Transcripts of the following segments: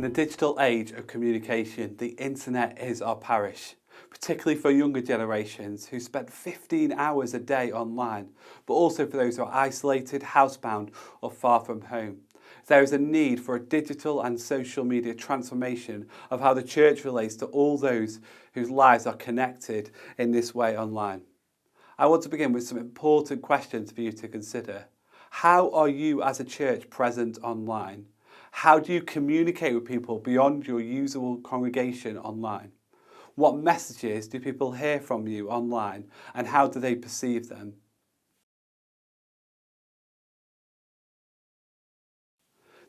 In the digital age of communication, the internet is our parish, particularly for younger generations who spend 15 hours a day online, but also for those who are isolated, housebound, or far from home. There is a need for a digital and social media transformation of how the church relates to all those whose lives are connected in this way online. I want to begin with some important questions for you to consider. How are you as a church present online? How do you communicate with people beyond your usual congregation online? What messages do people hear from you online, and how do they perceive them?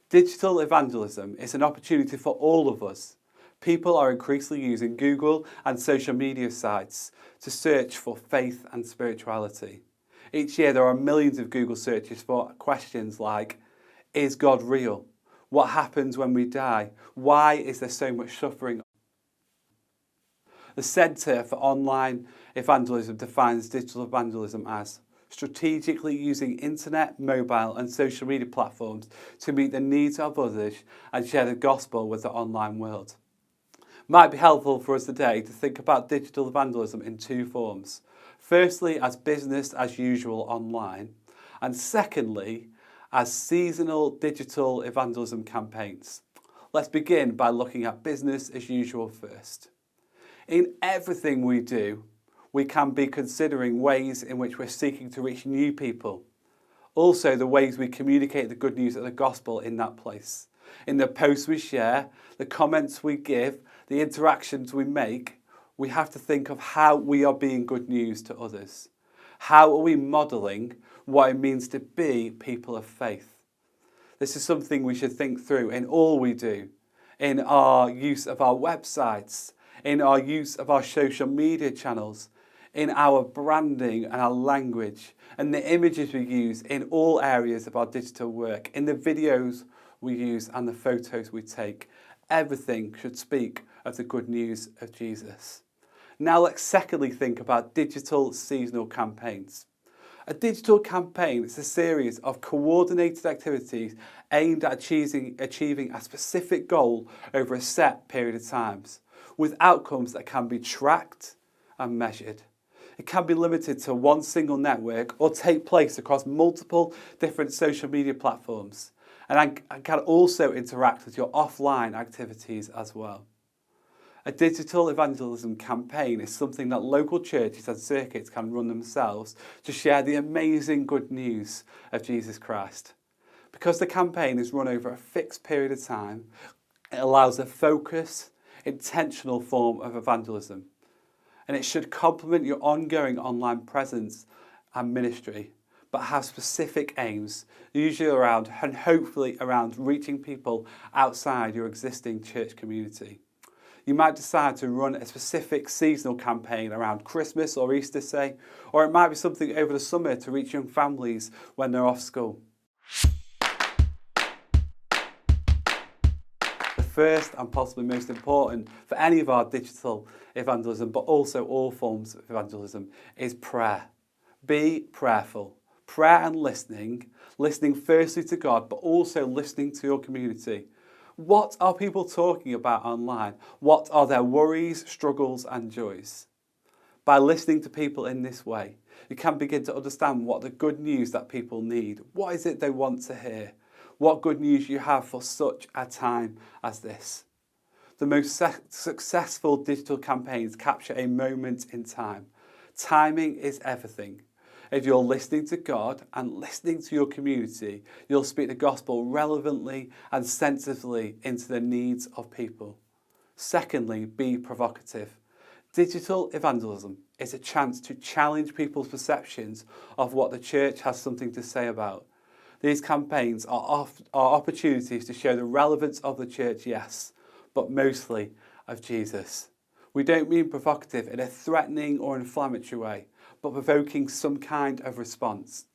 Digital evangelism is an opportunity for all of us. People are increasingly using Google and social media sites to search for faith and spirituality. Each year there are millions of Google searches for questions like, is God real? What happens when we die? Why is there so much suffering? The Centre for Online Evangelism defines digital evangelism as strategically using internet, mobile and social media platforms to meet the needs of others and share the gospel with the online world. It might be helpful for us today to think about digital evangelism in two forms. Firstly, as business as usual online, and secondly, as seasonal digital evangelism campaigns. Let's begin by looking at business as usual first. In everything we do, we can be considering ways in which we're seeking to reach new people. Also, the ways we communicate the good news of the gospel in that place. In the posts we share, the comments we give, the interactions we make, we have to think of how we are being good news to others. How are we modelling what it means to be people of faith? This is something we should think through in all we do, in our use of our websites, in our use of our social media channels, in our branding and our language, and the images we use in all areas of our digital work, in the videos we use and the photos we take. Everything should speak of the good news of Jesus. Now let's secondly think about digital seasonal campaigns. A digital campaign is a series of coordinated activities aimed at achieving a specific goal over a set period of time, with outcomes that can be tracked and measured. It can be limited to one single network or take place across multiple different social media platforms, and can also interact with your offline activities as well. A digital evangelism campaign is something that local churches and circuits can run themselves to share the amazing good news of Jesus Christ. Because the campaign is run over a fixed period of time, it allows a focused, intentional form of evangelism. And it should complement your ongoing online presence and ministry, but have specific aims, usually around and hopefully around reaching people outside your existing church community. You might decide to run a specific seasonal campaign around Christmas or Easter, say, or it might be something over the summer to reach young families when they're off school. The first and possibly most important for any of our digital evangelism, but also all forms of evangelism, is prayer. Be prayerful. Prayer and listening firstly to God, but also listening to your community. What are people talking about online? What are their worries, struggles and joys? By listening to people in this way, you can begin to understand what the good news that people need. What is it they want to hear? What good news you have for such a time as this. The most successful digital campaigns capture a moment in time. Timing is everything. If you're listening to God and listening to your community, you'll speak the gospel relevantly and sensitively into the needs of people. Secondly, be provocative. Digital evangelism is a chance to challenge people's perceptions of what the church has something to say about. These campaigns are opportunities to show the relevance of the church, yes, but mostly of Jesus. We don't mean provocative in a threatening or inflammatory way, but provoking some kind of response.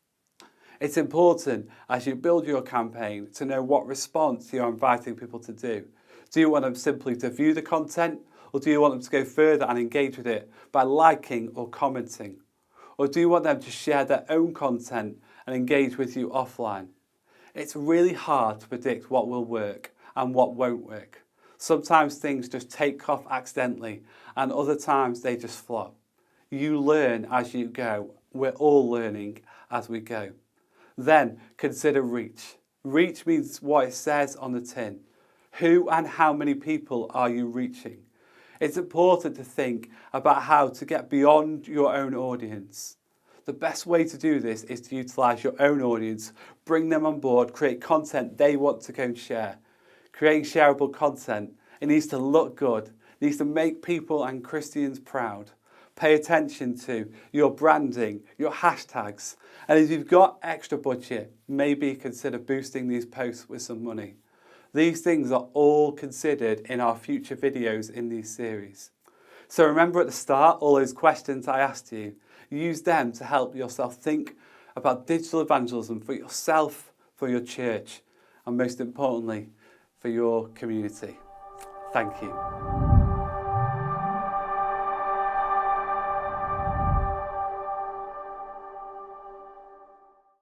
It's important as you build your campaign to know what response you're inviting people to do. Do you want them simply to view the content, or do you want them to go further and engage with it by liking or commenting? Or do you want them to share their own content and engage with you offline? It's really hard to predict what will work and what won't work. Sometimes things just take off accidentally, and other times they just flop. You learn as you go. We're all learning as we go. Then consider reach. Reach means what it says on the tin. Who and how many people are you reaching? It's important to think about how to get beyond your own audience. The best way to do this is to utilise your own audience, bring them on board, create content they want to go and share. Creating shareable content, it needs to look good, it needs to make people and Christians proud. Pay attention to your branding, your hashtags, and if you've got extra budget, maybe consider boosting these posts with some money. These things are all considered in our future videos in these series. So remember at the start, all those questions I asked you, use them to help yourself think about digital evangelism for yourself, for your church, and most importantly, for your community. Thank you.